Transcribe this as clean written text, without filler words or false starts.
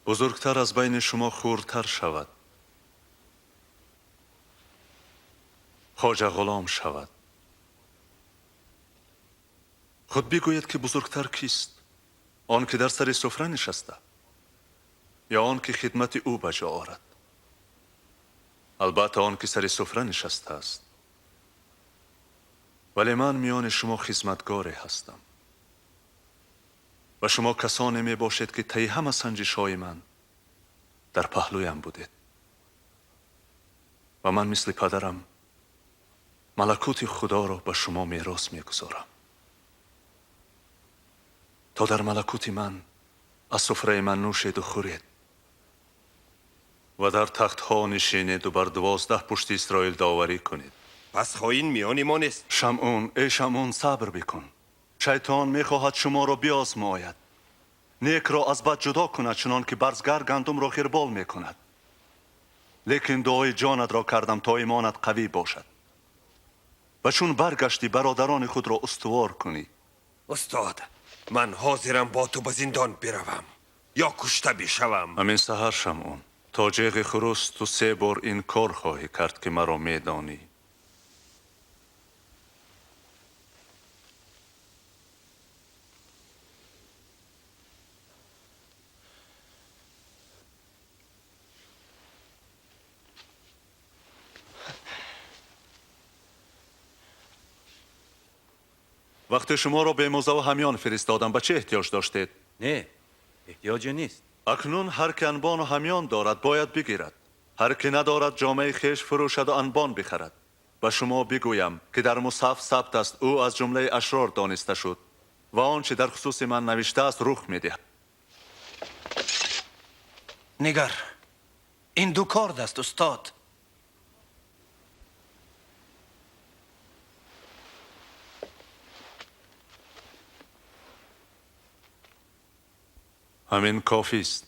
بزرگتر از بین شما خردتر شود، خواجه غلام شود. خود بگوید که بزرگتر کیست؟ آن که در سر سفره نشسته یا آن که خدمت او بجا آورد؟ البته آن که سر سفره نشسته است. ولی من میان شما خدمتگاری هستم و شما کسانی می باشید که طی همه سنجش های من در پهلویم بودید و من مثل پدرم ملکوت خدا را به شما میراث میگذارم تا در ملکوت من از سفره من نوشید و خورید و در تخت ها نشینید و بر 12 پشت اسرائیل داوری کنید. پس خواهین میان ما نیست. شمعون، ای شمعون، صبر بکن. شیطان میخواهد شما را بیازماید، نیک را از بد جدا کند، چنان که برزگر گندم را غربال میکند. لیکن دعای جانت را کردم تا ایمانت قوی باشد و چون برگشتی برادران خود را استوار کنی. استاد، من حاضرم با تو به زندان بروم یا کشته بشوم. همین سحر شمعون، تا جیغ خروس تو 3 بار این کار خواهی کرد که مرا میدانی. وقتی شما را به موضع و همیان فرستادم به چه احتیاج داشتید؟ نه، احتیاجی نیست. اکنون هر که انبان و همیان دارد باید بگیرد، هر که ندارد جامعه خیش فروشد و انبان بخرد. و شما بگویم که در مصحف ثبت است او از جمله اشرار دانسته شد و آنچه در خصوص من نوشته است رخ می‌دهد. نگر، این 2 کارد است استاد. همین کافی است.